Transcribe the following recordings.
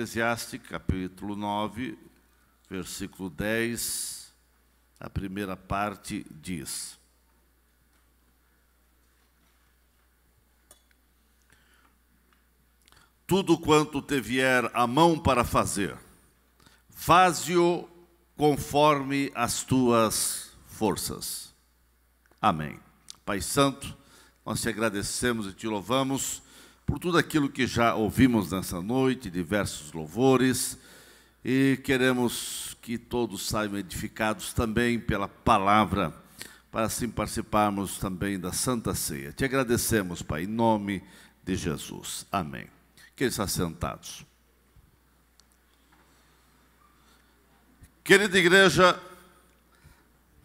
Eclesiastes, capítulo 9, versículo 10, a primeira parte diz: tudo quanto te vier a mão para fazer, faze-o conforme as tuas forças. Amém. Pai Santo, nós te agradecemos e te louvamos por tudo aquilo que já ouvimos nessa noite, diversos louvores, e queremos que todos saiam edificados também pela palavra, para assim participarmos também da Santa Ceia. Te agradecemos, Pai, em nome de Jesus. Amém. Queridos assentados. Querida igreja,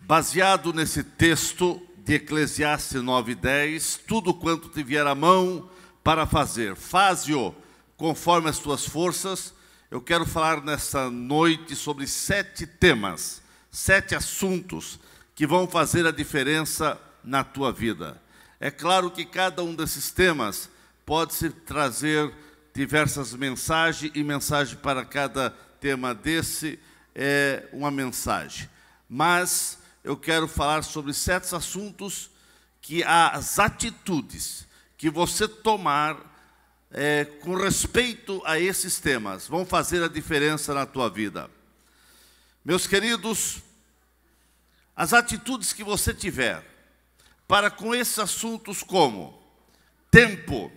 baseado nesse texto de Eclesiastes 9:10, tudo quanto te vier à mão para fazer, faze-o conforme as tuas forças. Eu quero falar nessa noite sobre 7 temas, 7 assuntos que vão fazer a diferença na tua vida. É claro que cada um desses temas pode-se trazer diversas mensagens, e mensagem para cada tema desse é uma mensagem. Mas eu quero falar sobre 7 assuntos que as atitudes que você tomar com respeito a esses temas vão fazer a diferença na tua vida. Meus queridos, as atitudes que você tiver para com esses assuntos como tempo,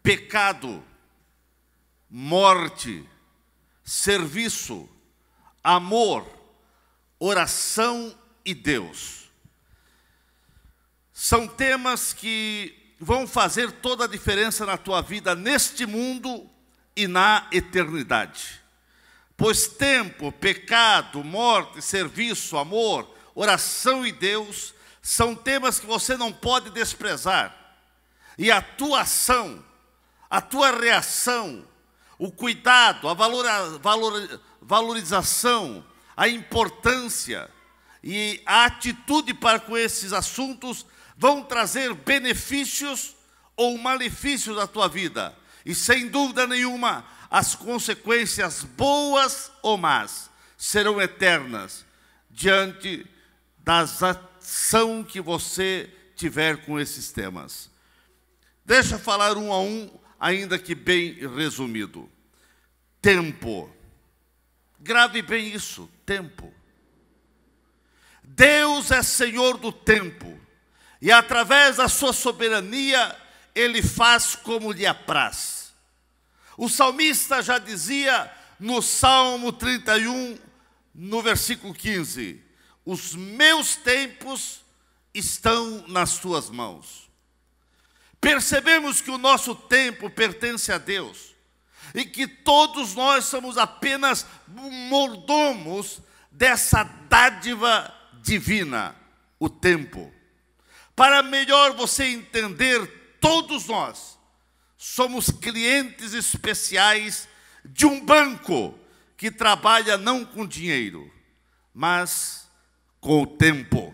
pecado, morte, serviço, amor, oração e Deus, são temas que vão fazer toda a diferença na tua vida neste mundo e na eternidade. Pois tempo, pecado, morte, serviço, amor, oração e Deus são temas que você não pode desprezar. E a tua ação, a tua reação, o cuidado, a valorização, a importância e a atitude para com esses assuntos vão trazer benefícios ou malefícios à tua vida. E sem dúvida nenhuma, as consequências boas ou más serão eternas diante das ações que você tiver com esses temas. Deixa eu falar um a um, ainda que bem resumido. Tempo. Grave bem isso, tempo. Deus é Senhor do tempo. E através da sua soberania, Ele faz como lhe apraz. O salmista já dizia no Salmo 31, no versículo 15: os meus tempos estão nas tuas mãos. Percebemos que o nosso tempo pertence a Deus e que todos nós somos apenas mordomos dessa dádiva divina, o tempo. Para melhor você entender, todos nós somos clientes especiais de um banco que trabalha não com dinheiro, mas com o tempo.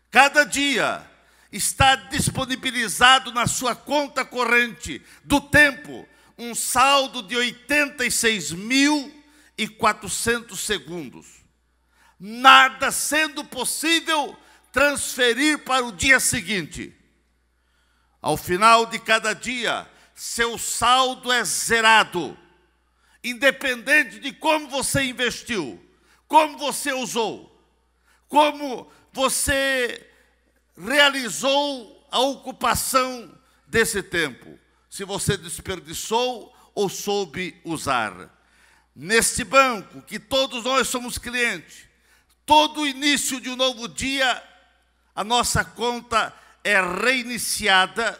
Cada dia está disponibilizado na sua conta corrente do tempo um saldo de 86.400 segundos. Nada sendo possível transferir para o dia seguinte. Ao final de cada dia, seu saldo é zerado, independente de como você investiu, como você usou, como você realizou a ocupação desse tempo, se você desperdiçou ou soube usar. Neste banco, que todos nós somos clientes, todo início de um novo dia, a nossa conta é reiniciada,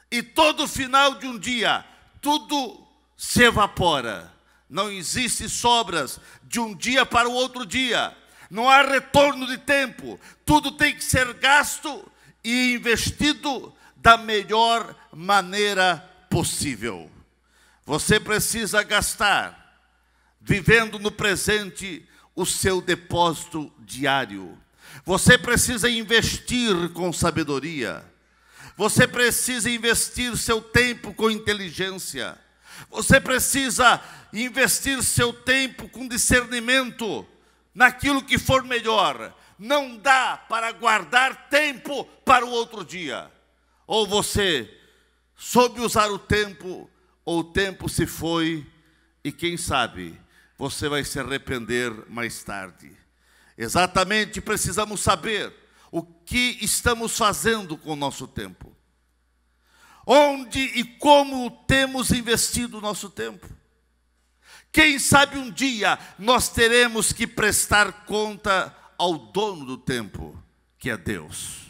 e todo final de um dia, tudo se evapora. Não existe sobras de um dia para o outro dia. Não há retorno de tempo. Tudo tem que ser gasto e investido da melhor maneira possível. Você precisa gastar, vivendo no presente, o seu depósito diário. Você precisa investir com sabedoria. Você precisa investir seu tempo com inteligência. Você precisa investir seu tempo com discernimento naquilo que for melhor. Não dá para guardar tempo para o outro dia. Ou você soube usar o tempo, ou o tempo se foi, e quem sabe você vai se arrepender mais tarde. Exatamente, precisamos saber o que estamos fazendo com o nosso tempo. Onde e como temos investido o nosso tempo. Quem sabe um dia nós teremos que prestar conta ao dono do tempo, que é Deus.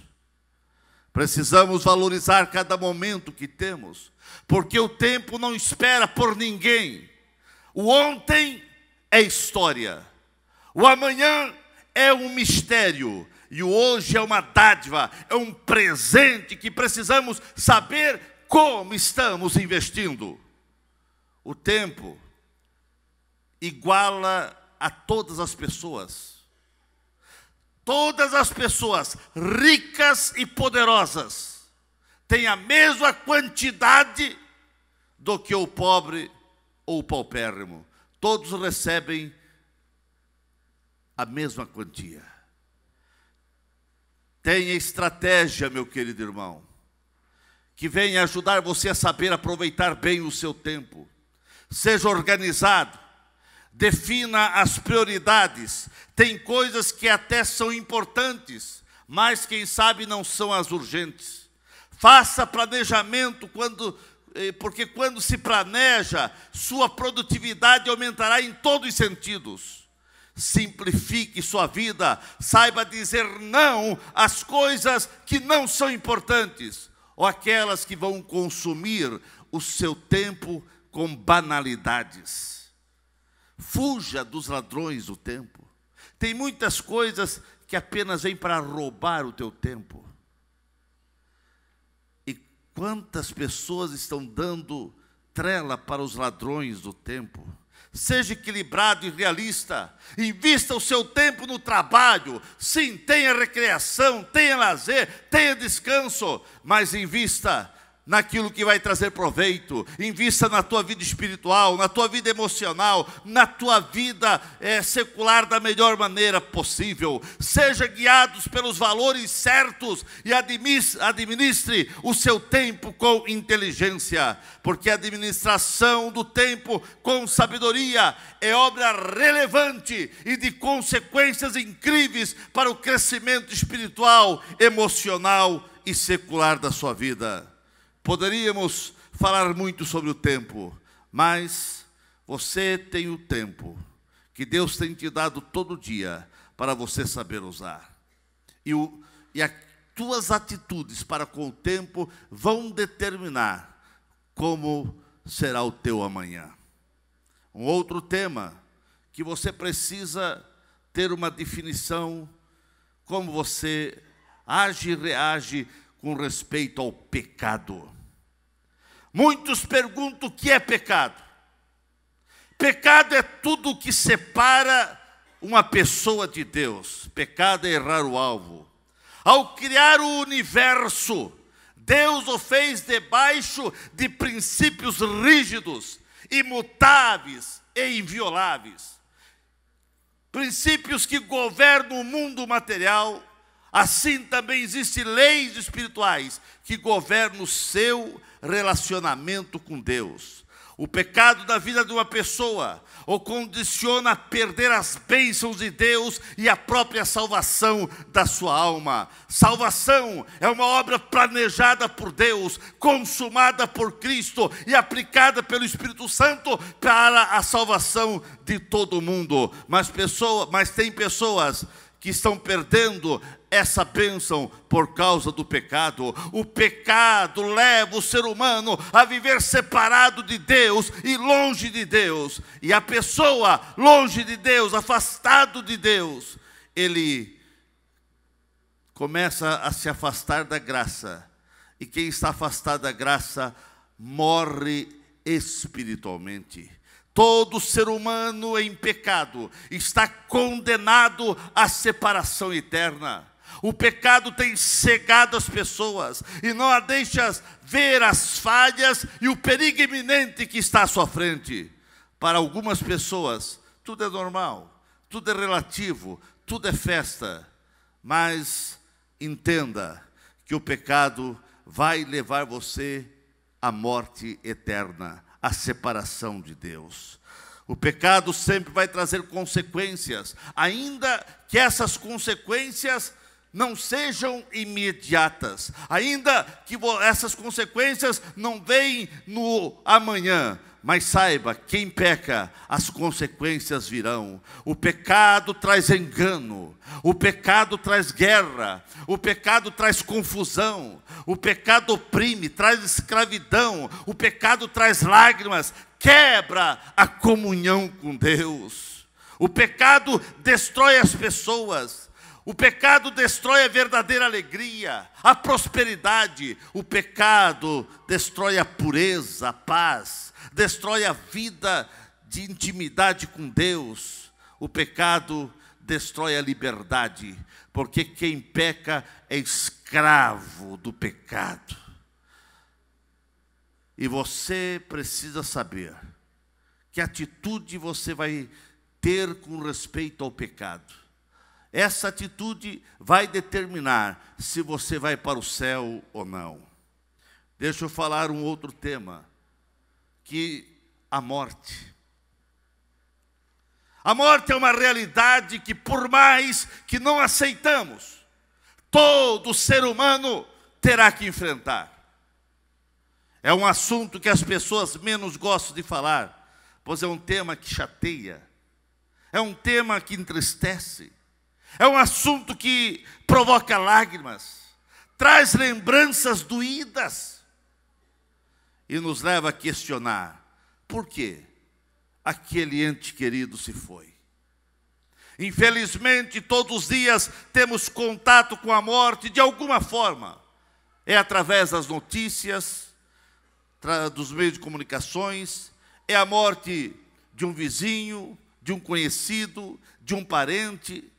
Precisamos valorizar cada momento que temos, porque o tempo não espera por ninguém. O ontem é história, o amanhã é um mistério, e o hoje é uma dádiva, é um presente que precisamos saber como estamos investindo. O tempo iguala a todas as pessoas. Todas as pessoas, ricas e poderosas, têm a mesma quantidade do que o pobre ou o paupérrimo. Todos recebem a mesma quantia. Tenha estratégia, meu querido irmão, que venha ajudar você a saber aproveitar bem o seu tempo. Seja organizado, defina as prioridades. Tem coisas que até são importantes, mas quem sabe não são as urgentes. Faça planejamento porque quando se planeja, sua produtividade aumentará em todos os sentidos. Simplifique sua vida, saiba dizer não às coisas que não são importantes, ou aquelas que vão consumir o seu tempo com banalidades. Fuja dos ladrões do tempo. Tem muitas coisas que apenas vêm para roubar o teu tempo. E quantas pessoas estão dando trela para os ladrões do tempo? Seja equilibrado e realista. Invista o seu tempo no trabalho. Sim, tenha recreação, tenha lazer, tenha descanso, mas invista naquilo que vai trazer proveito. Invista na tua vida espiritual, na tua vida emocional, na tua vida secular da melhor maneira possível. Seja guiados pelos valores certos e administre o seu tempo com inteligência, porque a administração do tempo com sabedoria é obra relevante e de consequências incríveis para o crescimento espiritual, emocional e secular da sua vida. Poderíamos falar muito sobre o tempo, mas você tem o tempo que Deus tem te dado todo dia para você saber usar. E as tuas atitudes para com o tempo vão determinar como será o teu amanhã. Um outro tema que você precisa ter uma definição, como você age e reage com respeito ao pecado. Muitos perguntam o que é pecado. Pecado é tudo que separa uma pessoa de Deus. Pecado é errar o alvo. Ao criar o universo, Deus o fez debaixo de princípios rígidos, imutáveis e invioláveis. Princípios que governam o mundo material. Assim também existem leis espirituais que governam o seu relacionamento com Deus. O pecado da vida de uma pessoa o condiciona a perder as bênçãos de Deus e a própria salvação da sua alma. Salvação é uma obra planejada por Deus, consumada por Cristo e aplicada pelo Espírito Santo para a salvação de todo mundo. Mas tem pessoas que estão perdendo essa bênção por causa do pecado. O pecado leva o ser humano a viver separado de Deus e longe de Deus. E a pessoa longe de Deus, afastado de Deus, ele começa a se afastar da graça. E quem está afastado da graça morre espiritualmente. Todo ser humano em pecado está condenado à separação eterna. O pecado tem cegado as pessoas e não a deixa ver as falhas e o perigo iminente que está à sua frente. Para algumas pessoas, tudo é normal, tudo é relativo, tudo é festa. Mas entenda que o pecado vai levar você à morte eterna, à separação de Deus. O pecado sempre vai trazer consequências, ainda que essas consequências não sejam imediatas, ainda que essas consequências não venham no amanhã. Mas saiba, quem peca, as consequências virão. O pecado traz engano, o pecado traz guerra, o pecado traz confusão, o pecado oprime, traz escravidão, o pecado traz lágrimas, quebra a comunhão com Deus. O pecado destrói as pessoas. O pecado destrói a verdadeira alegria, a prosperidade. O pecado destrói a pureza, a paz, destrói a vida de intimidade com Deus. O pecado destrói a liberdade, porque quem peca é escravo do pecado. E você precisa saber que atitude você vai ter com respeito ao pecado. Essa atitude vai determinar se você vai para o céu ou não. Deixa eu falar um outro tema, que a morte. A morte é uma realidade que, por mais que não aceitamos, todo ser humano terá que enfrentar. É um assunto que as pessoas menos gostam de falar, pois é um tema que chateia, é um tema que entristece, é um assunto que provoca lágrimas, traz lembranças doídas e nos leva a questionar: por que aquele ente querido se foi? Infelizmente, todos os dias temos contato com a morte de alguma forma. É através das notícias, dos meios de comunicações, é a morte de um vizinho, de um conhecido, de um parente.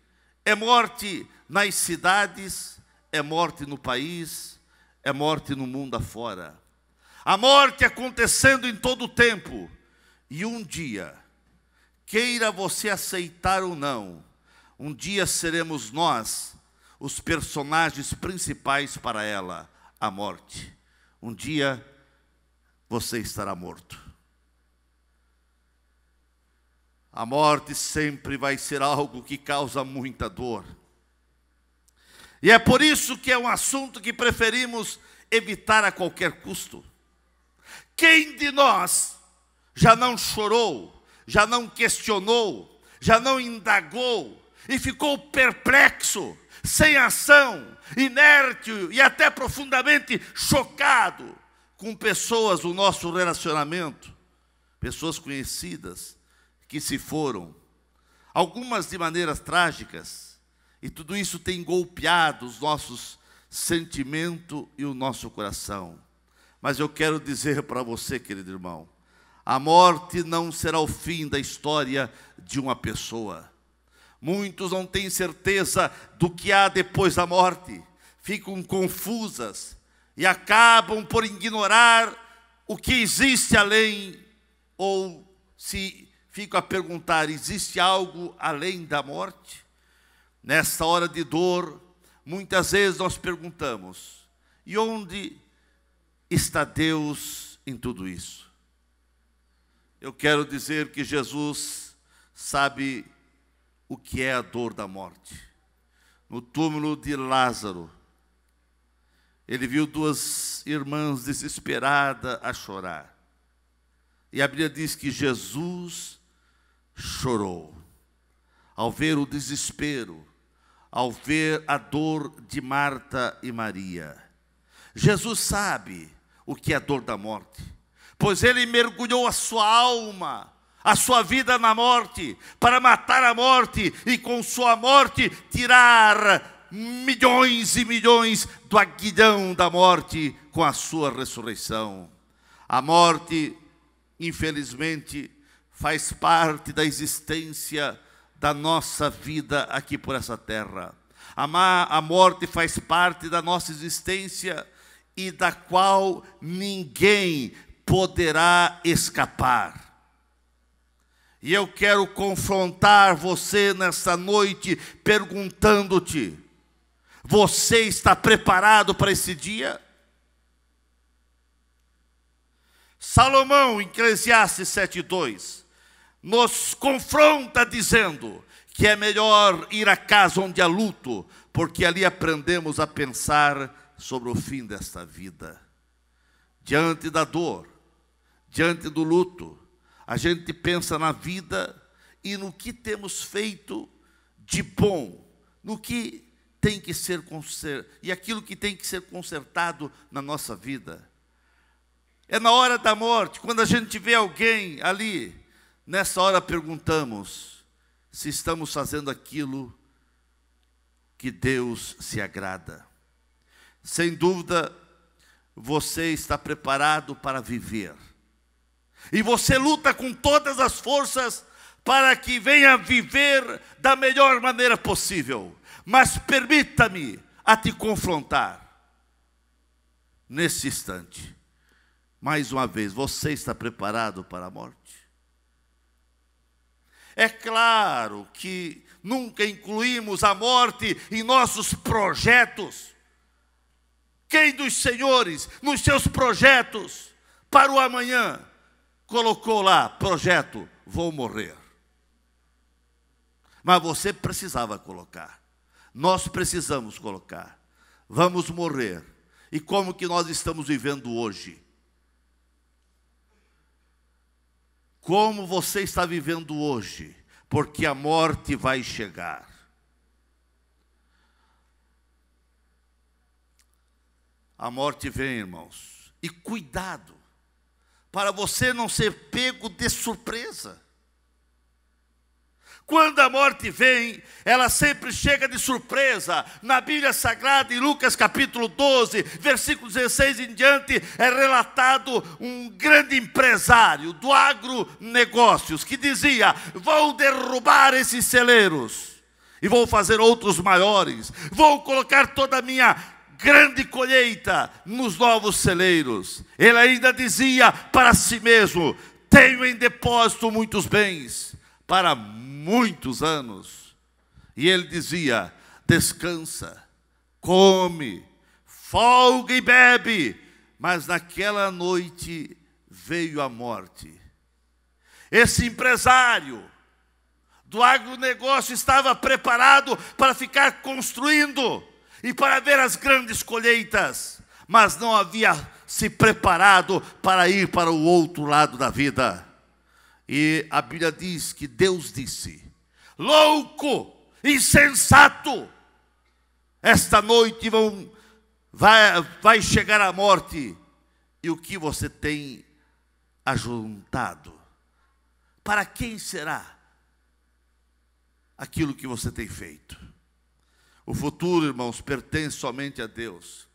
É morte nas cidades, é morte no país, é morte no mundo afora. A morte acontecendo em todo o tempo. E um dia, queira você aceitar ou não, um dia seremos nós os personagens principais para ela, a morte. Um dia você estará morto. A morte sempre vai ser algo que causa muita dor. E é por isso que é um assunto que preferimos evitar a qualquer custo. Quem de nós já não chorou, já não questionou, já não indagou e ficou perplexo, sem ação, inerte e até profundamente chocado com pessoas do nosso relacionamento, pessoas conhecidas, que se foram, algumas de maneiras trágicas, e tudo isso tem golpeado os nossos sentimentos e o nosso coração. Mas eu quero dizer para você, querido irmão, a morte não será o fim da história de uma pessoa. Muitos não têm certeza do que há depois da morte, ficam confusas e acabam por ignorar o que existe além, ou se fico a perguntar: existe algo além da morte? Nessa hora de dor, muitas vezes nós perguntamos: e onde está Deus em tudo isso? Eu quero dizer que Jesus sabe o que é a dor da morte. No túmulo de Lázaro, ele viu duas irmãs desesperadas a chorar. E a Bíblia diz que Jesus chorou ao ver o desespero, ao ver a dor de Marta e Maria. Jesus sabe o que é a dor da morte, pois ele mergulhou a sua alma, a sua vida na morte, para matar a morte e com sua morte tirar milhões e milhões do aguilhão da morte com a sua ressurreição. A morte, infelizmente, faz parte da existência da nossa vida aqui por essa terra. A morte faz parte da nossa existência e da qual ninguém poderá escapar. E eu quero confrontar você nessa noite perguntando-te: você está preparado para esse dia? Salomão, em Eclesiastes 7:2, nos confronta dizendo que é melhor ir à casa onde há luto, porque ali aprendemos a pensar sobre o fim desta vida. Diante da dor, diante do luto, a gente pensa na vida e no que temos feito de bom, no que tem que ser consertado e aquilo que tem que ser consertado na nossa vida. É na hora da morte, quando a gente vê alguém ali, nessa hora perguntamos se estamos fazendo aquilo que Deus se agrada. Sem dúvida, você está preparado para viver. E você luta com todas as forças para que venha viver da melhor maneira possível. Mas permita-me a te confrontar. Nesse instante, mais uma vez, você está preparado para a morte? É claro que nunca incluímos a morte em nossos projetos. Quem dos senhores, nos seus projetos para o amanhã, colocou lá, projeto, vou morrer? Mas você precisava colocar. Nós precisamos colocar. Vamos morrer. E como que nós estamos vivendo hoje? Como você está vivendo hoje? Porque a morte vai chegar. A morte vem, irmãos. E cuidado, para você não ser pego de surpresa. Quando a morte vem, ela sempre chega de surpresa. Na Bíblia Sagrada, em Lucas capítulo 12, versículo 16 em diante, é relatado um grande empresário do agronegócios que dizia: vou derrubar esses celeiros e vou fazer outros maiores. Vou colocar toda a minha grande colheita nos novos celeiros. Ele ainda dizia para si mesmo: tenho em depósito muitos bens para muitos anos. E ele dizia: descansa, come, folga e bebe. Mas naquela noite veio a morte. Esse empresário do agronegócio estava preparado para ficar construindo e para ver as grandes colheitas, mas não havia se preparado para ir para o outro lado da vida. E a Bíblia diz que Deus disse: louco, insensato, esta noite vai chegar a morte, e o que você tem ajuntado? Para quem será aquilo que você tem feito? O futuro, irmãos, pertence somente a Deus.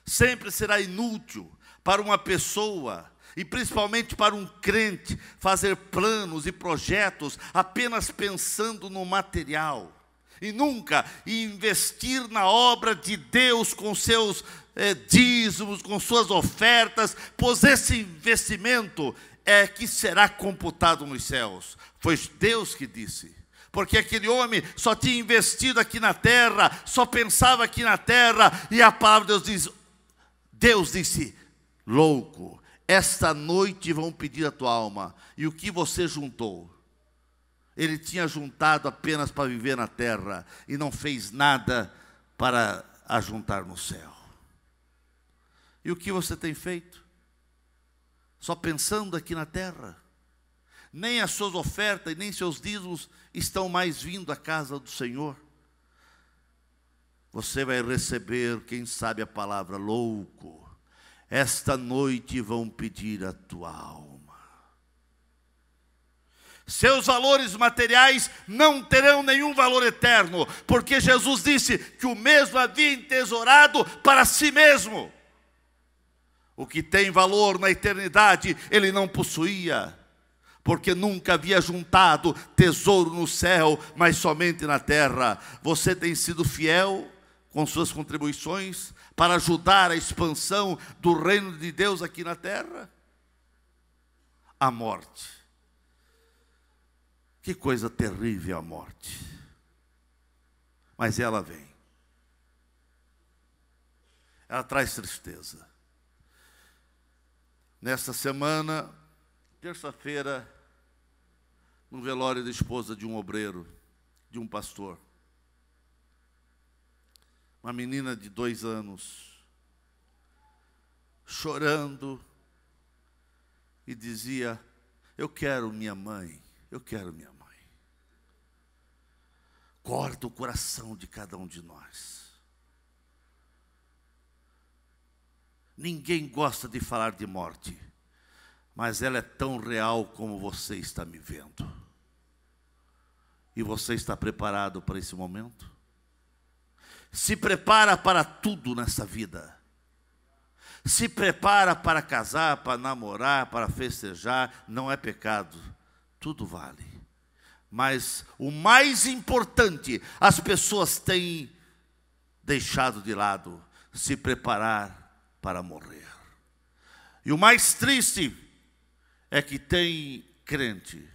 Sempre será inútil para uma pessoa, e principalmente para um crente, fazer planos e projetos apenas pensando no material, e nunca investir na obra de Deus com seus dízimos, com suas ofertas, pois esse investimento é que será computado nos céus. Foi Deus que disse. Porque aquele homem só tinha investido aqui na terra, só pensava aqui na terra, e a palavra de Deus disse: louco, esta noite vão pedir a tua alma. E o que você juntou? Ele tinha juntado apenas para viver na terra e não fez nada para ajuntar no céu. E o que você tem feito? Só pensando aqui na terra. Nem as suas ofertas, nem seus dízimos estão mais vindo à casa do Senhor. Você vai receber, quem sabe, a palavra: louco, esta noite vão pedir a tua alma. Seus valores materiais não terão nenhum valor eterno, porque Jesus disse que o mesmo havia entesourado para si mesmo. O que tem valor na eternidade, ele não possuía. porque nunca havia juntado tesouro no céu, mas somente na terra. Você tem sido fiel com suas contribuições para ajudar a expansão do reino de Deus aqui na terra? A morte. Que coisa terrível a morte. Mas ela vem. Ela traz tristeza. Nesta semana, terça-feira, no velório da esposa de um obreiro, de um pastor, uma menina de 2 anos, chorando, e dizia: eu quero minha mãe, eu quero minha mãe. Corta o coração de cada um de nós. Ninguém gosta de falar de morte, mas ela é tão real como você está me vendo. E você está preparado para esse momento? Se prepara para tudo nessa vida. Se prepara para casar, para namorar, para festejar, não é pecado. Tudo vale. Mas o mais importante, as pessoas têm deixado de lado: se preparar para morrer. E o mais triste é que tem crente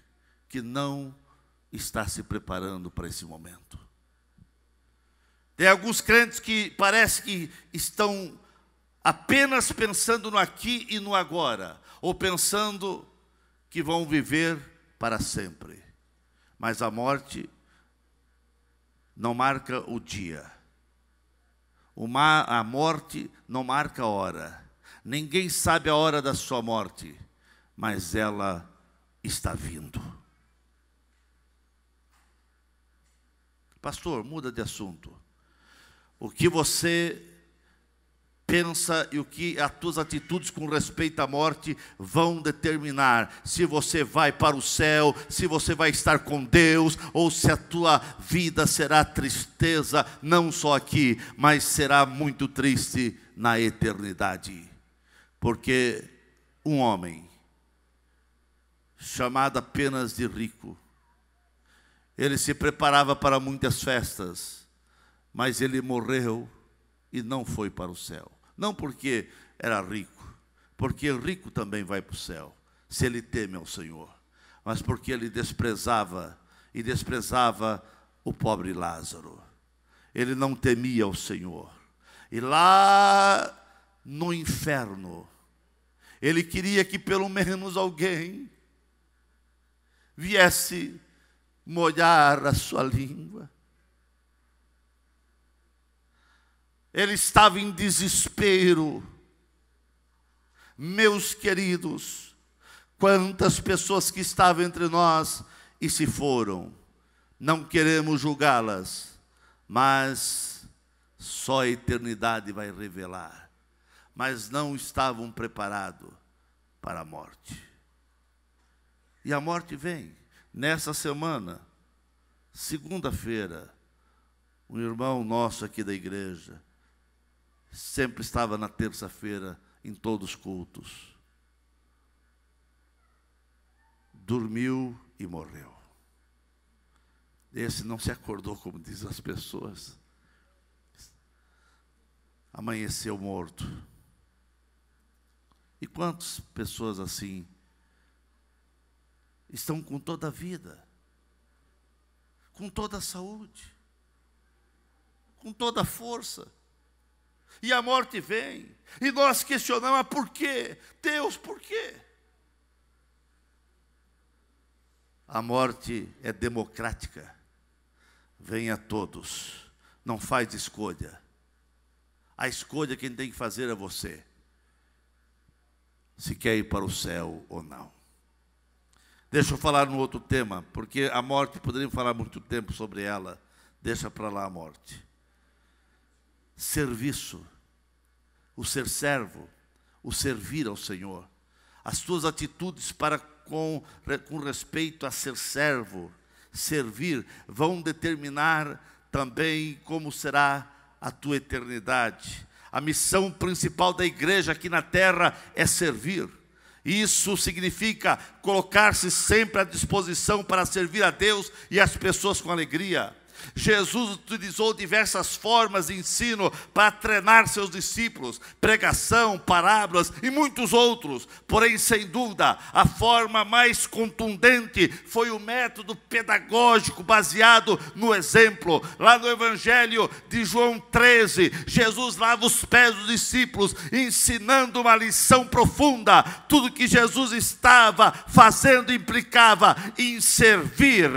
que não está se preparando para esse momento. Tem alguns crentes que parece que estão apenas pensando no aqui e no agora, ou pensando que vão viver para sempre. Mas a morte não marca o dia. A morte não marca a hora. Ninguém sabe a hora da sua morte, mas ela está vindo. Pastor, muda de assunto. O que você pensa e o que as tuas atitudes com respeito à morte vão determinar se você vai para o céu, se você vai estar com Deus, ou se a tua vida será tristeza, não só aqui, mas será muito triste na eternidade. Porque um homem, chamado apenas de rico, ele se preparava para muitas festas, mas ele morreu e não foi para o céu. Não porque era rico, porque o rico também vai para o céu, se ele teme ao Senhor, mas porque ele desprezava o pobre Lázaro. Ele não temia o Senhor. E lá no inferno, ele queria que pelo menos alguém viesse molhar a sua língua. Ele estava em desespero. Meus queridos, quantas pessoas que estavam entre nós e se foram. Não queremos julgá-las, mas só a eternidade vai revelar. Mas não estavam preparados para a morte. E a morte vem. Nessa semana, segunda-feira, um irmão nosso aqui da igreja, sempre estava na terça-feira em todos os cultos. Dormiu e morreu. Esse não se acordou, como dizem as pessoas. Amanheceu morto. E quantas pessoas assim estão com toda a vida, com toda a saúde, com toda a força, e a morte vem, e nós questionamos: mas por quê? Deus, por quê? A morte é democrática, vem a todos, não faz escolha. A escolha quem tem que fazer é você, se quer ir para o céu ou não. Deixa eu falar no outro tema, porque a morte, poderíamos falar muito tempo sobre ela. Deixa para lá a morte. Serviço, o ser servo, o servir ao Senhor. As tuas atitudes com respeito a ser servo, servir, vão determinar também como será a tua eternidade. A missão principal da igreja aqui na terra é servir. Isso significa colocar-se sempre à disposição para servir a Deus e as pessoas com alegria. Jesus utilizou diversas formas de ensino para treinar seus discípulos, pregação, parábolas e muitos outros. Porém, sem dúvida, a forma mais contundente foi o método pedagógico baseado no exemplo. Lá no Evangelho de João 13, Jesus lava os pés dos discípulos, ensinando uma lição profunda. Tudo que Jesus estava fazendo implicava em servir,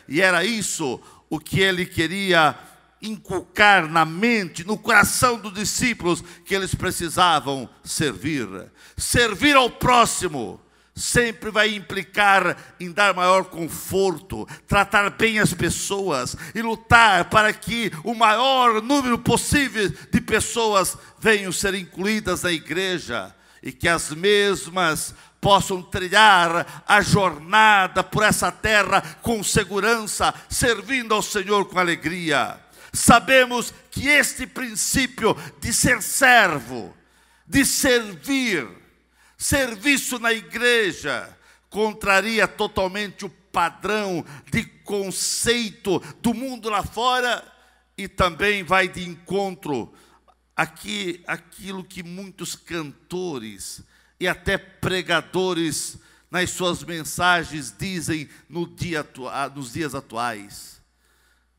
e era isso o que ele queria inculcar na mente, no coração dos discípulos, que eles precisavam servir. Servir ao próximo sempre vai implicar em dar maior conforto, tratar bem as pessoas e lutar para que o maior número possível de pessoas venham ser incluídas na igreja e que as mesmas possam trilhar a jornada por essa terra com segurança, servindo ao Senhor com alegria. Sabemos que este princípio de ser servo, de servir, serviço na igreja, contraria totalmente o padrão de conceito do mundo lá fora e também vai de encontro aquilo que muitos cantores e até pregadores nas suas mensagens dizem nos dias atuais.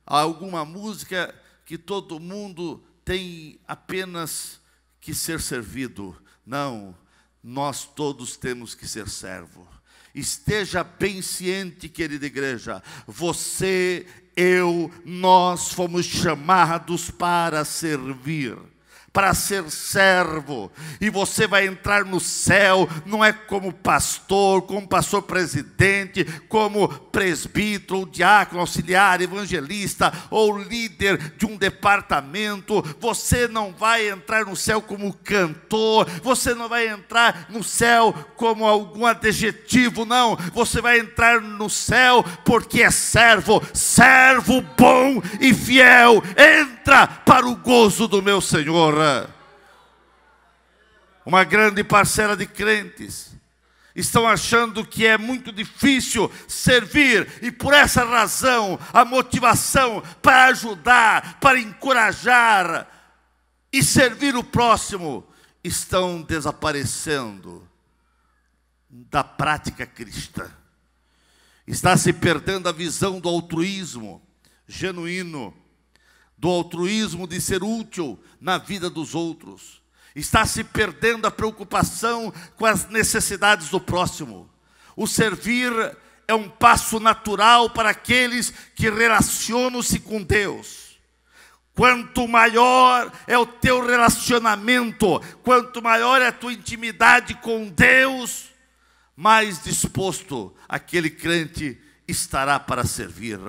Há alguma música que todo mundo tem apenas que ser servido. Não, nós todos temos que ser servo. Esteja bem ciente, querida igreja, você, eu, nós fomos chamados para servir, para ser servo, e você vai entrar no céu, não é como pastor presidente, como presbítero, diácono, auxiliar, evangelista, ou líder de um departamento. Você não vai entrar no céu como cantor, você não vai entrar no céu como algum adjetivo, não, você vai entrar no céu porque é servo, servo bom e fiel, entra para o gozo do meu Senhor. Uma grande parcela de crentes estão achando que é muito difícil servir, e por essa razão a motivação para ajudar, para encorajar e servir o próximo estão desaparecendo da prática cristã. Está se perdendo a visão do altruísmo genuíno, do altruísmo de ser útil na vida dos outros. Está se perdendo a preocupação com as necessidades do próximo. O servir é um passo natural para aqueles que relacionam-se com Deus. Quanto maior é o teu relacionamento, quanto maior é a tua intimidade com Deus, mais disposto aquele crente estará para servir.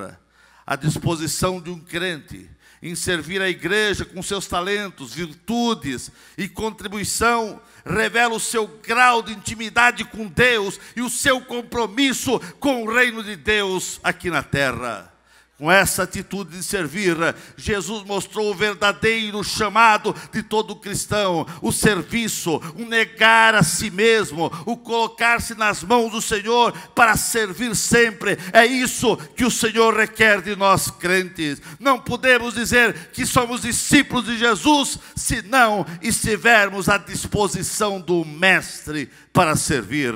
A disposição de um crente em servir a igreja com seus talentos, virtudes e contribuição revela o seu grau de intimidade com Deus e o seu compromisso com o reino de Deus aqui na terra. Com essa atitude de servir, Jesus mostrou o verdadeiro chamado de todo cristão: o serviço, o negar a si mesmo, o colocar-se nas mãos do Senhor para servir sempre. É isso que o Senhor requer de nós crentes. Não podemos dizer que somos discípulos de Jesus se não estivermos à disposição do Mestre para servir.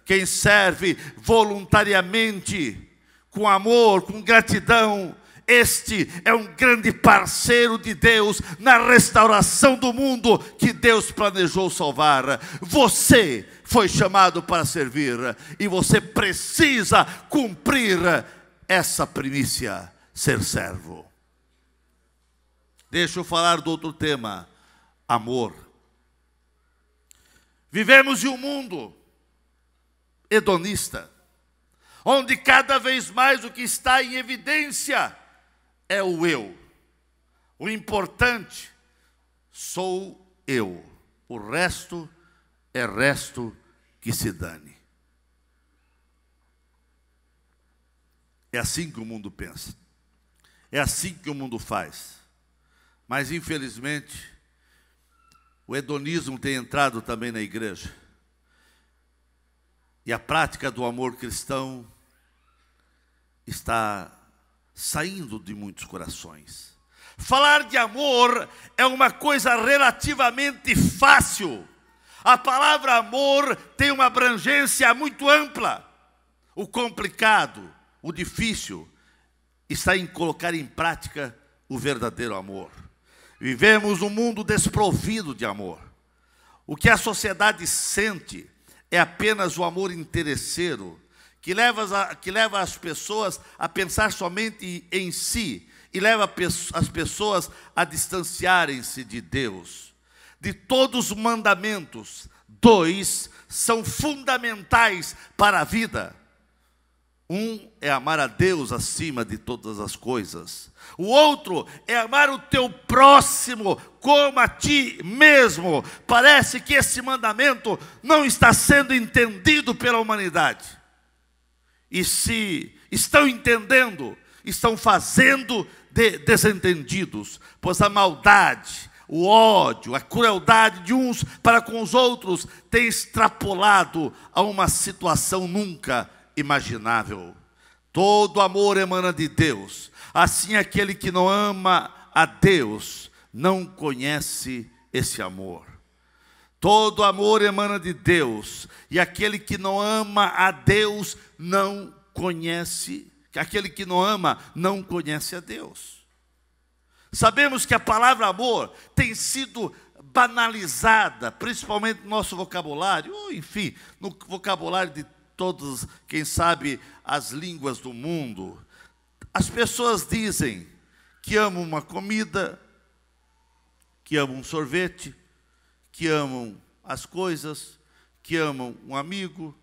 Quem serve voluntariamente, com amor, com gratidão, este é um grande parceiro de Deus na restauração do mundo que Deus planejou salvar. Você foi chamado para servir e você precisa cumprir essa primícia, ser servo. Deixa eu falar do outro tema: amor. Vivemos em um mundo hedonista, onde cada vez mais o que está em evidência é o eu. O importante sou eu. O resto é resto que se dane. É assim que o mundo pensa. É assim que o mundo faz. Mas, infelizmente, o hedonismo tem entrado também na igreja. E a prática do amor cristão está saindo de muitos corações. Falar de amor é uma coisa relativamente fácil. A palavra amor tem uma abrangência muito ampla. O complicado, o difícil, está em colocar em prática o verdadeiro amor. Vivemos num mundo desprovido de amor. O que a sociedade sente é apenas o amor interesseiro, que leva as pessoas a pensar somente em si e leva as pessoas a distanciarem-se de Deus. De todos os mandamentos, 2 são fundamentais para a vida. Um é amar a Deus acima de todas as coisas. O outro é amar o teu próximo como a ti mesmo. Parece que esse mandamento não está sendo entendido pela humanidade. E se estão entendendo, estão fazendo de desentendidos, pois a maldade, o ódio, a crueldade de uns para com os outros tem extrapolado a uma situação nunca imaginável. Todo amor emana de Deus. Assim, aquele que não ama a Deus não conhece esse amor. Todo amor emana de Deus, e aquele que não ama a Deus não conhece, aquele que não ama não conhece a Deus. Sabemos que a palavra amor tem sido banalizada, principalmente no nosso vocabulário, ou enfim, no vocabulário de todos, quem sabe, as línguas do mundo. As pessoas dizem que amam uma comida, que amam um sorvete, que amam as coisas, que amam um amigo,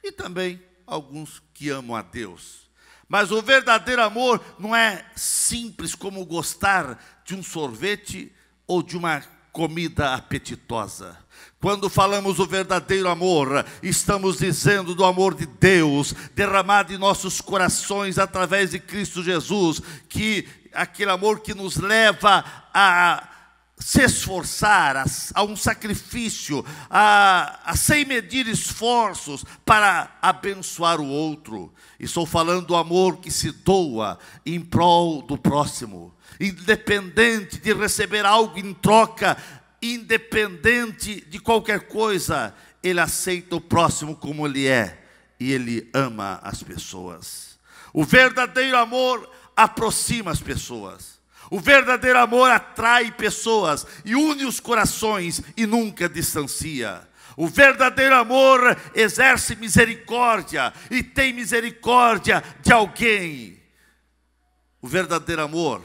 e também alguns que amam a Deus. Mas o verdadeiro amor não é simples como gostar de um sorvete ou de uma comida apetitosa. Quando falamos do verdadeiro amor, estamos dizendo do amor de Deus, derramado em nossos corações através de Cristo Jesus, que aquele amor que nos leva a se esforçar, a um sacrifício, a sem medir esforços para abençoar o outro. Estou falando do amor que se doa em prol do próximo, independente de receber algo em troca, independente de qualquer coisa, ele aceita o próximo como ele é, e ele ama as pessoas. O verdadeiro amor aproxima as pessoas. O verdadeiro amor atrai pessoas e une os corações e nunca distancia. O verdadeiro amor exerce misericórdia e tem misericórdia de alguém. O verdadeiro amor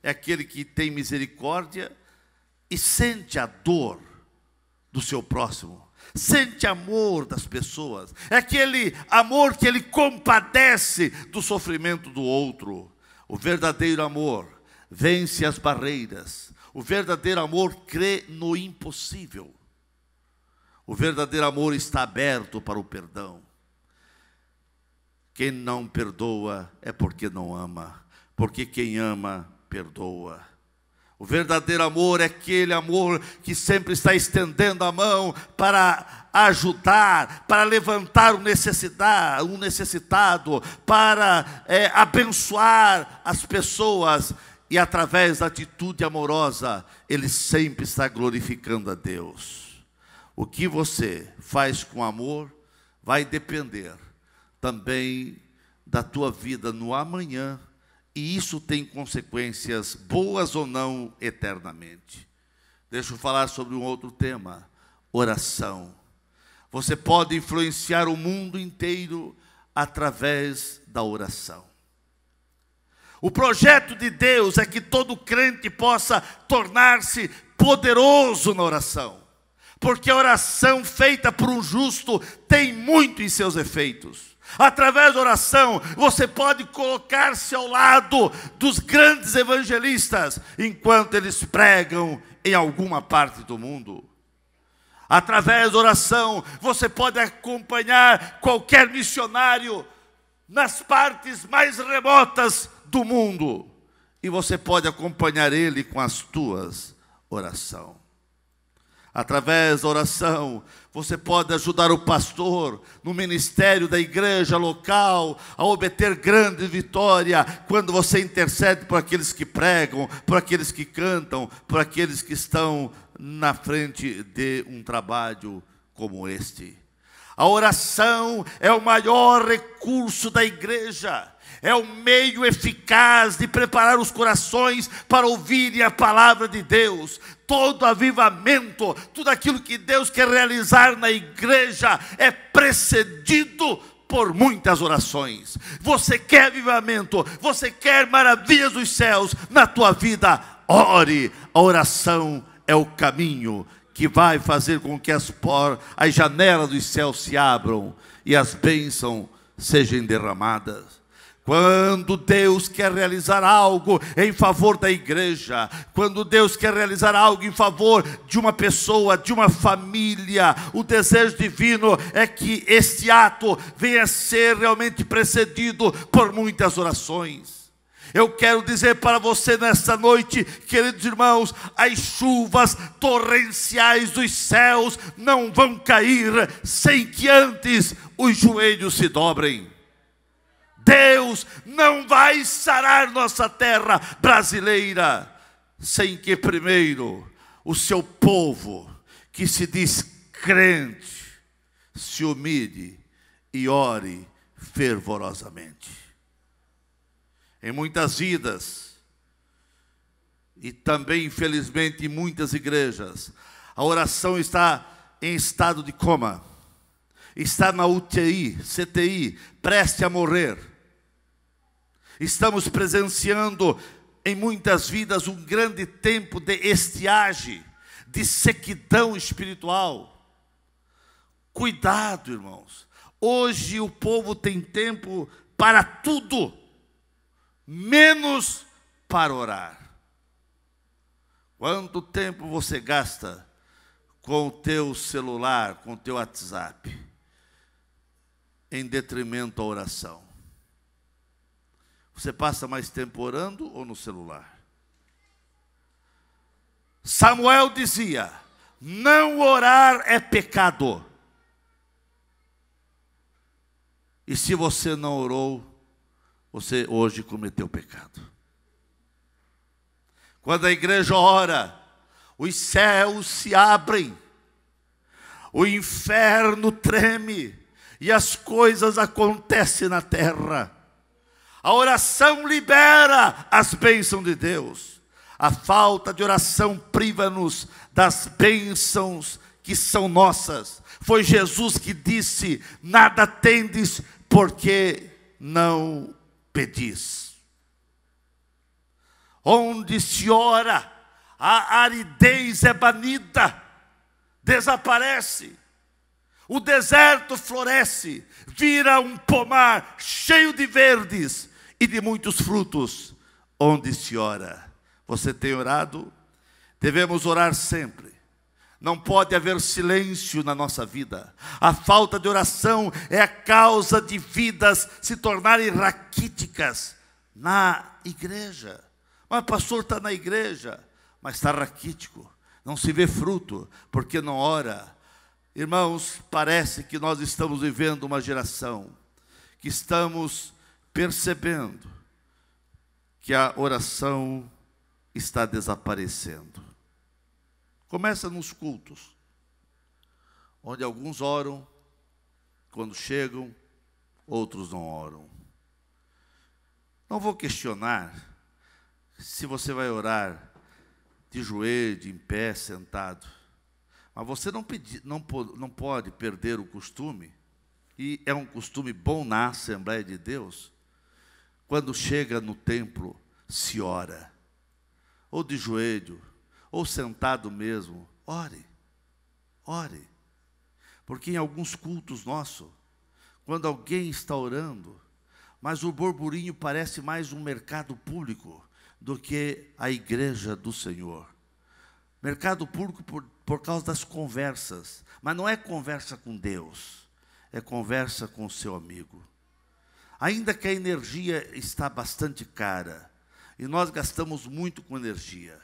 é aquele que tem misericórdia e sente a dor do seu próximo. Sente amor das pessoas. É aquele amor que ele compadece do sofrimento do outro. O verdadeiro amor vence as barreiras. O verdadeiro amor crê no impossível. O verdadeiro amor está aberto para o perdão. Quem não perdoa é porque não ama, porque quem ama, perdoa. O verdadeiro amor é aquele amor que sempre está estendendo a mão para ajudar, para levantar um necessitado, para abençoar as pessoas. E através da atitude amorosa, ele sempre está glorificando a Deus. O que você faz com amor vai depender também da tua vida no amanhã, e isso tem consequências boas ou não eternamente. Deixa eu falar sobre um outro tema: oração. Você pode influenciar o mundo inteiro através da oração. O projeto de Deus é que todo crente possa tornar-se poderoso na oração, porque a oração feita por um justo tem muito em seus efeitos. Através da oração, você pode colocar-se ao lado dos grandes evangelistas, enquanto eles pregam em alguma parte do mundo. Através da oração, você pode acompanhar qualquer missionário nas partes mais remotas do mundo, e você pode acompanhar ele com as tuas orações. Através da oração, você pode ajudar o pastor no ministério da igreja local a obter grande vitória quando você intercede por aqueles que pregam, por aqueles que cantam, por aqueles que estão na frente de um trabalho como este. A oração é o maior recurso da igreja. É o meio eficaz de preparar os corações para ouvirem a palavra de Deus. Todo avivamento, tudo aquilo que Deus quer realizar na igreja é precedido por muitas orações. Você quer avivamento, você quer maravilhas dos céus na tua vida, ore. A oração é o caminho que vai fazer com que as janelas dos céus se abram e as bênçãos sejam derramadas. Quando Deus quer realizar algo em favor da igreja, quando Deus quer realizar algo em favor de uma pessoa, de uma família, o desejo divino é que este ato venha a ser realmente precedido por muitas orações. Eu quero dizer para você nesta noite, queridos irmãos, as chuvas torrenciais dos céus não vão cair sem que antes os joelhos se dobrem. Deus não vai sarar nossa terra brasileira sem que primeiro o seu povo, que se diz crente, se humilhe e ore fervorosamente. Em muitas vidas, e também infelizmente em muitas igrejas, a oração está em estado de coma, está na UTI, CTI, prestes a morrer. Estamos presenciando em muitas vidas um grande tempo de estiagem, de sequidão espiritual. Cuidado, irmãos. Hoje o povo tem tempo para tudo, menos para orar. Quanto tempo você gasta com o teu celular, com o teu WhatsApp, em detrimento à oração? Você passa mais tempo orando ou no celular? Samuel dizia: não orar é pecado. E se você não orou, você hoje cometeu pecado. Quando a igreja ora, os céus se abrem, o inferno treme e as coisas acontecem na terra. A oração libera as bênçãos de Deus. A falta de oração priva-nos das bênçãos que são nossas. Foi Jesus que disse: nada tendes porque não pedis. Onde se ora, a aridez é banida, desaparece. O deserto floresce, vira um pomar cheio de verdes e de muitos frutos, onde se ora. Você tem orado? Devemos orar sempre. Não pode haver silêncio na nossa vida. A falta de oração é a causa de vidas se tornarem raquíticas na igreja. Mas o pastor está na igreja, mas está raquítico, não se vê fruto, porque não ora. Irmãos, parece que nós estamos vivendo uma geração que estamos percebendo que a oração está desaparecendo. Começa nos cultos, onde alguns oram, quando chegam, outros não oram. Não vou questionar se você vai orar de joelho, em pé, sentado. Mas você não pode perder o costume, e é um costume bom na Assembleia de Deus, quando chega no templo, se ora, ou de joelho, ou sentado mesmo, ore, ore. Porque em alguns cultos nossos, quando alguém está orando, mas o burburinho parece mais um mercado público do que a igreja do Senhor. Mercado público por causa das conversas, mas não é conversa com Deus, é conversa com o seu amigo. Ainda que a energia está bastante cara, e nós gastamos muito com energia,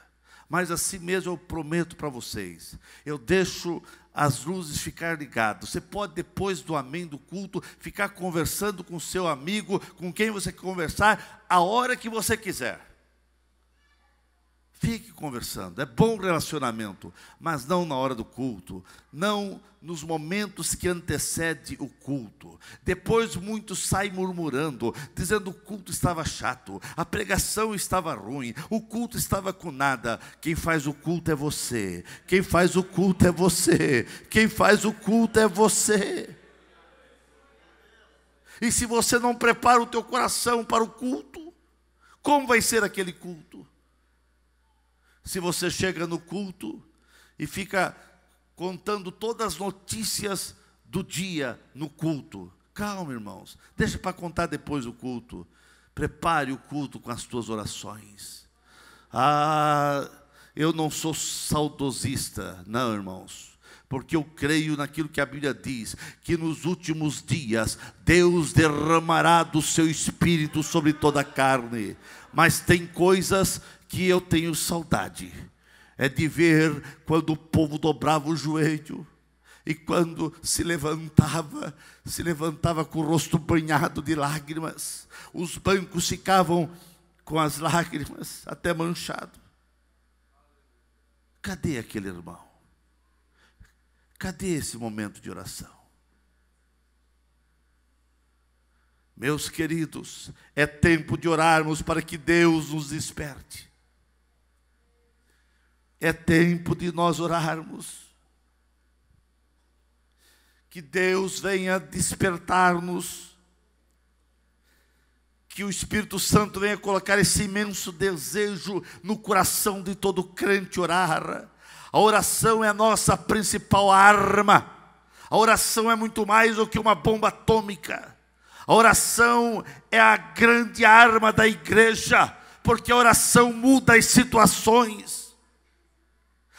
mas assim mesmo eu prometo para vocês, eu deixo as luzes ficar ligadas. Você pode, depois do amém do culto, ficar conversando com seu amigo, com quem você quer conversar, a hora que você quiser. Fique conversando, é bom relacionamento, mas não na hora do culto, não nos momentos que antecedem o culto. Depois muitos saem murmurando, dizendo que o culto estava chato, a pregação estava ruim, o culto estava com nada. Quem faz o culto é você, quem faz o culto é você, quem faz o culto é você. E se você não prepara o teu coração para o culto, como vai ser aquele culto? Se você chega no culto e fica contando todas as notícias do dia no culto. Calma, irmãos. Deixa para contar depois o culto. Prepare o culto com as tuas orações. Eu não sou saudosista. Não, irmãos. Porque eu creio naquilo que a Bíblia diz, que nos últimos dias Deus derramará do seu Espírito sobre toda a carne. Mas tem coisas que eu tenho saudade, é de ver quando o povo dobrava o joelho, e quando se levantava com o rosto banhado de lágrimas, os bancos ficavam com as lágrimas até manchados. Cadê aquele irmão? Cadê esse momento de oração? Meus queridos, é tempo de orarmos para que Deus nos desperte. É tempo de nós orarmos. Que Deus venha despertar-nos. Que o Espírito Santo venha colocar esse imenso desejo no coração de todo crente orar. A oração é a nossa principal arma. A oração é muito mais do que uma bomba atômica. A oração é a grande arma da igreja, porque a oração muda as situações.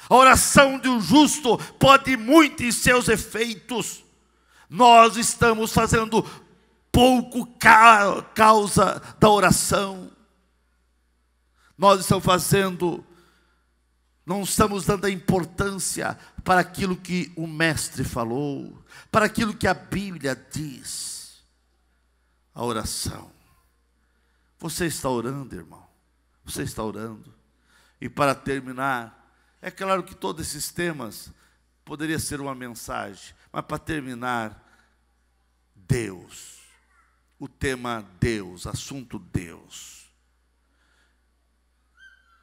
A oração de um justo pode muito em seus efeitos. Nós estamos fazendo pouco causa da oração. Nós não estamos dando a importância para aquilo que o mestre falou, para aquilo que a Bíblia diz. A oração. Você está orando, irmão? Você está orando? E para terminar, é claro que todos esses temas poderia ser uma mensagem, mas para terminar, Deus. O tema Deus, assunto Deus.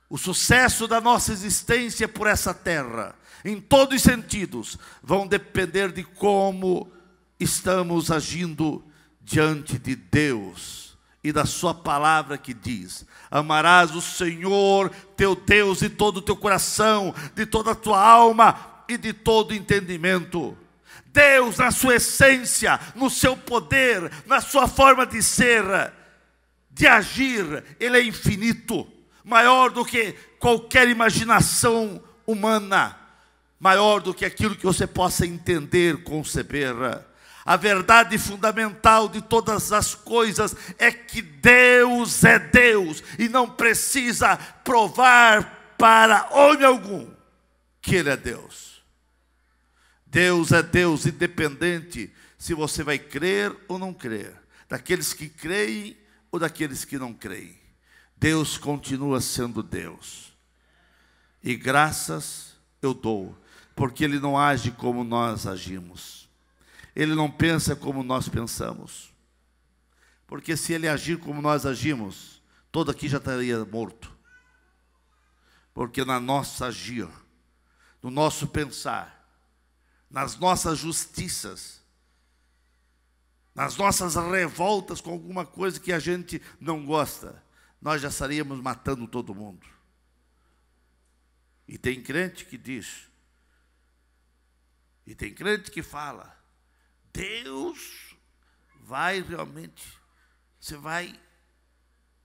O sucesso da nossa existência por essa terra, em todos os sentidos, vão depender de como estamos agindo diante de Deus e da sua palavra que diz: amarás o Senhor teu Deus de todo o teu coração, de toda a tua alma e de todo o entendimento. Deus, na sua essência, no seu poder, na sua forma de ser, de agir, Ele é infinito, maior do que qualquer imaginação humana, maior do que aquilo que você possa entender, conceber. A verdade fundamental de todas as coisas é que Deus é Deus e não precisa provar para homem algum que Ele é Deus. Deus é Deus independente se você vai crer ou não crer, daqueles que creem ou daqueles que não creem. Deus continua sendo Deus. E graças eu dou, porque Ele não age como nós agimos. Ele não pensa como nós pensamos. Porque se Ele agir como nós agimos, todo aqui já estaria morto. Porque na nossa agir, no nosso pensar, nas nossas justiças, nas nossas revoltas com alguma coisa que a gente não gosta, nós já estaríamos matando todo mundo. E tem crente que diz, e tem crente que fala, Deus vai realmente, você vai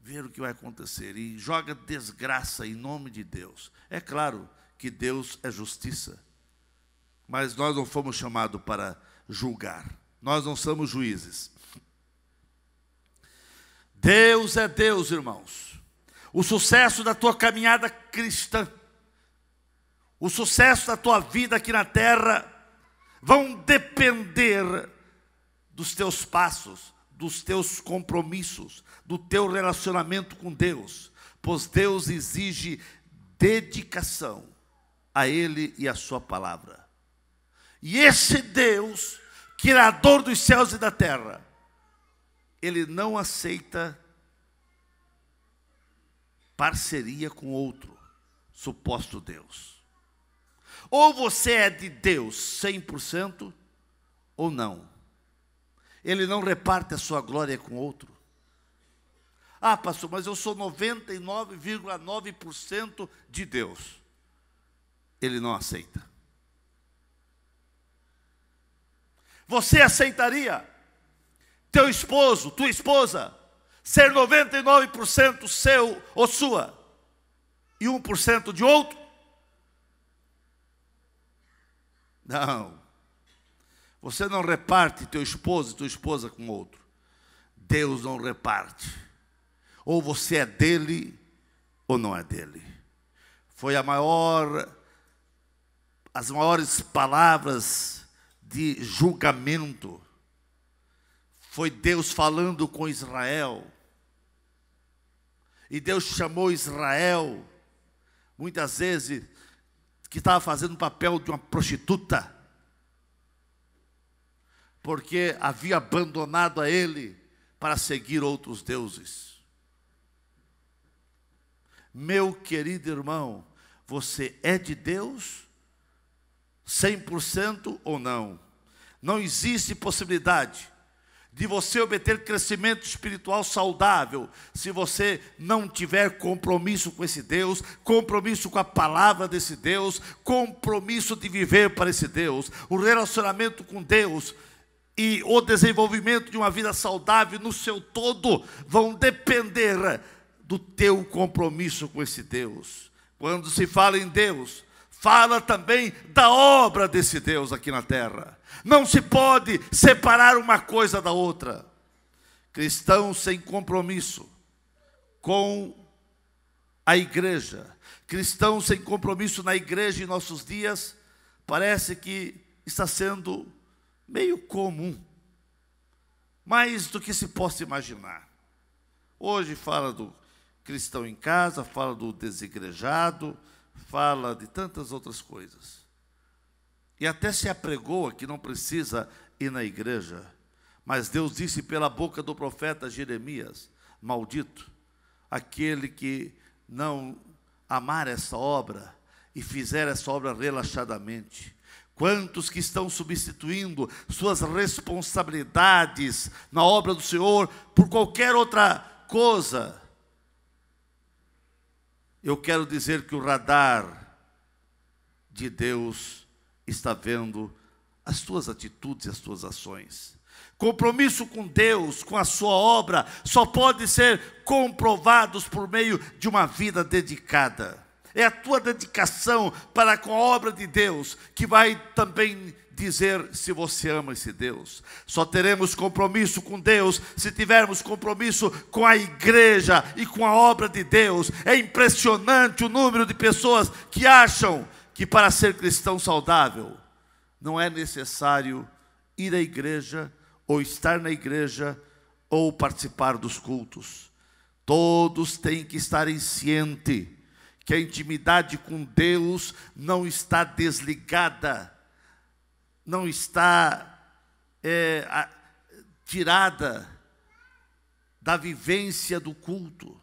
ver o que vai acontecer, e joga desgraça em nome de Deus. É claro que Deus é justiça, mas nós não fomos chamados para julgar, nós não somos juízes. Deus é Deus, irmãos. O sucesso da tua caminhada cristã o sucesso da tua vida aqui na terra vão depender dos teus passos, dos teus compromissos, do teu relacionamento com Deus, pois Deus exige dedicação a Ele e a sua palavra. E esse Deus, Criador dos céus e da terra, Ele não aceita parceria com outro suposto Deus. Ou você é de Deus 100% ou não. Ele não reparte a sua glória com outro. Ah, pastor, mas eu sou 99,9% de Deus. Ele não aceita. Você aceitaria teu esposo, tua esposa, ser 99% seu ou sua e 1% de outro? Não. Você não reparte teu esposo e tua esposa com outro. Deus não reparte. Ou você é dele ou não é dele. Foi as maiores palavras de julgamento. Foi Deus falando com Israel. E Deus chamou Israel, muitas vezes, que estava fazendo o papel de uma prostituta, porque havia abandonado a ele para seguir outros deuses. Meu querido irmão, você é de Deus 100% ou não? Não existe possibilidade de você obter crescimento espiritual saudável se você não tiver compromisso com esse Deus, compromisso com a palavra desse Deus, compromisso de viver para esse Deus. O relacionamento com Deus e o desenvolvimento de uma vida saudável no seu todo vão depender do teu compromisso com esse Deus. Quando se fala em Deus, fala também da obra desse Deus aqui na terra. Não se pode separar uma coisa da outra. Cristãos sem compromisso com a igreja, cristãos sem compromisso na igreja em nossos dias, parece que está sendo meio comum, mais do que se possa imaginar. Hoje fala do cristão em casa, fala do desigrejado, fala de tantas outras coisas. E até se apregoa que não precisa ir na igreja. Mas Deus disse pela boca do profeta Jeremias: maldito aquele que não amar essa obra e fizer essa obra relaxadamente. Quantos que estão substituindo suas responsabilidades na obra do Senhor por qualquer outra coisa? Eu quero dizer que o radar de Deus está vendo as tuas atitudes e as tuas ações. Compromisso com Deus, com a sua obra, só pode ser comprovados por meio de uma vida dedicada. É a tua dedicação para com a obra de Deus que vai também dizer se você ama esse Deus. Só teremos compromisso com Deus se tivermos compromisso com a igreja e com a obra de Deus. É impressionante o número de pessoas que acham que para ser cristão saudável não é necessário ir à igreja ou estar na igreja ou participar dos cultos. Todos têm que estar cientes que a intimidade com Deus não está desligada, não está tirada da vivência do culto.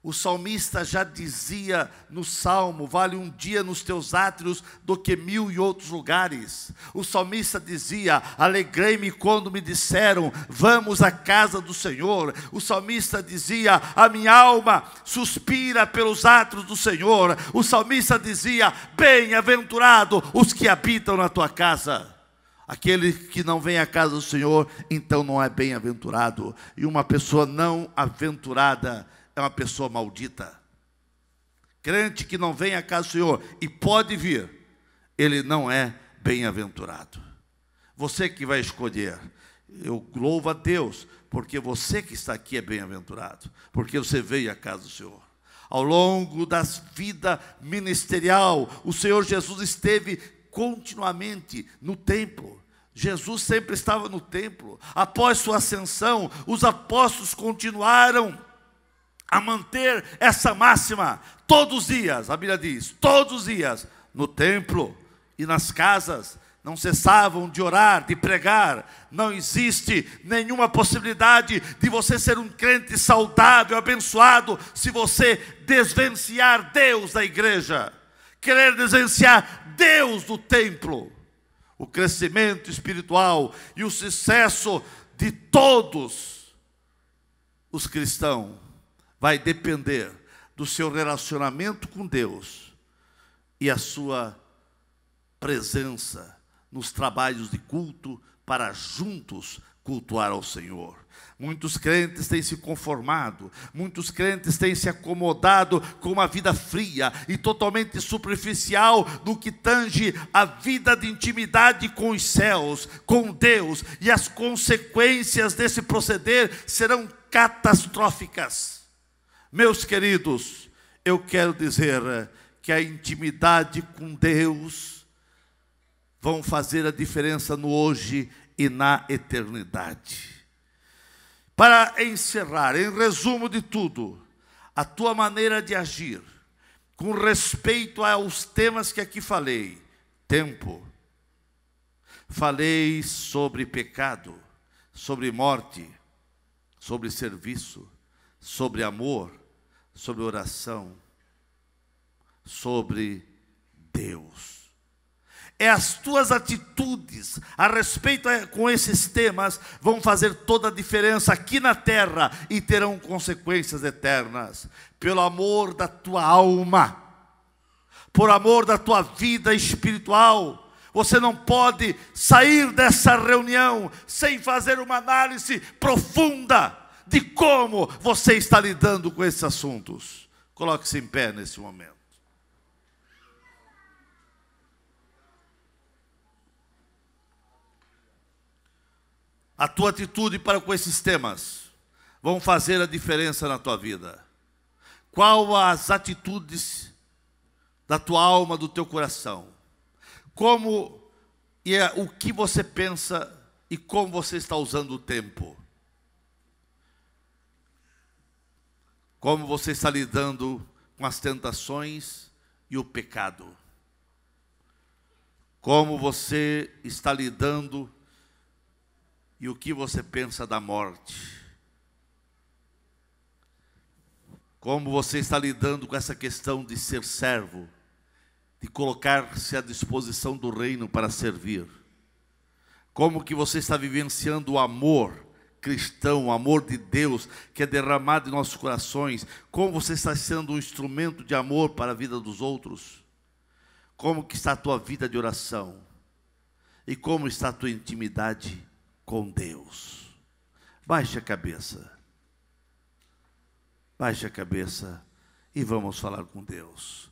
O salmista já dizia no Salmo: vale um dia nos teus átrios do que 1000 em outros lugares. O salmista dizia: alegrei-me quando me disseram, vamos à casa do Senhor. O salmista dizia: a minha alma suspira pelos átrios do Senhor. O salmista dizia: bem-aventurado os que habitam na tua casa. Aquele que não vem à casa do Senhor, então não é bem-aventurado. E uma pessoa não aventurada é uma pessoa maldita. Crente que não vem à casa do Senhor e pode vir, ele não é bem-aventurado. Você que vai escolher. Eu louvo a Deus, porque você que está aqui é bem-aventurado, porque você veio à casa do Senhor. Ao longo da vida ministerial, o Senhor Jesus esteve continuamente no templo. Jesus sempre estava no templo. Após sua ascensão, os apóstolos continuaram a manter essa máxima. Todos os dias, a Bíblia diz, todos os dias, no templo e nas casas, não cessavam de orar, de pregar. Não existe nenhuma possibilidade de você ser um crente saudável, abençoado, se você desvencilhar Deus da igreja, querer desvencilhar Deus do templo. O crescimento espiritual e o sucesso de todos os cristãos vai depender do seu relacionamento com Deus e a sua presença nos trabalhos de culto para juntos cultuar ao Senhor. Muitos crentes têm se conformado, muitos crentes têm se acomodado com uma vida fria e totalmente superficial no que tange a vida de intimidade com os céus, com Deus, e as consequências desse proceder serão catastróficas. Meus queridos, eu quero dizer que a intimidade com Deus vão fazer a diferença no hoje e na eternidade. Para encerrar, em resumo de tudo, a tua maneira de agir, com respeito aos temas que aqui falei, tempo, falei sobre pecado, sobre morte, sobre serviço, sobre amor, sobre oração, sobre Deus. É as tuas atitudes a respeito com esses temas vão fazer toda a diferença aqui na terra e terão consequências eternas. Pelo amor da tua alma, por amor da tua vida espiritual, você não pode sair dessa reunião sem fazer uma análise profunda de como você está lidando com esses assuntos. Coloque-se em pé nesse momento. A tua atitude para com esses temas vão fazer a diferença na tua vida. Qual as atitudes da tua alma, do teu coração? Como e o que você pensa e como você está usando o tempo? Como você está lidando com as tentações e o pecado? Como você está lidando e o que você pensa da morte? Como você está lidando com essa questão de ser servo, de colocar-se à disposição do reino para servir? Como que você está vivenciando o amor cristão, o amor de Deus que é derramado em nossos corações? Como você está sendo um instrumento de amor para a vida dos outros? Como que está a tua vida de oração? E como está a tua intimidade com Deus? Baixe a cabeça. Baixe a cabeça e vamos falar com Deus.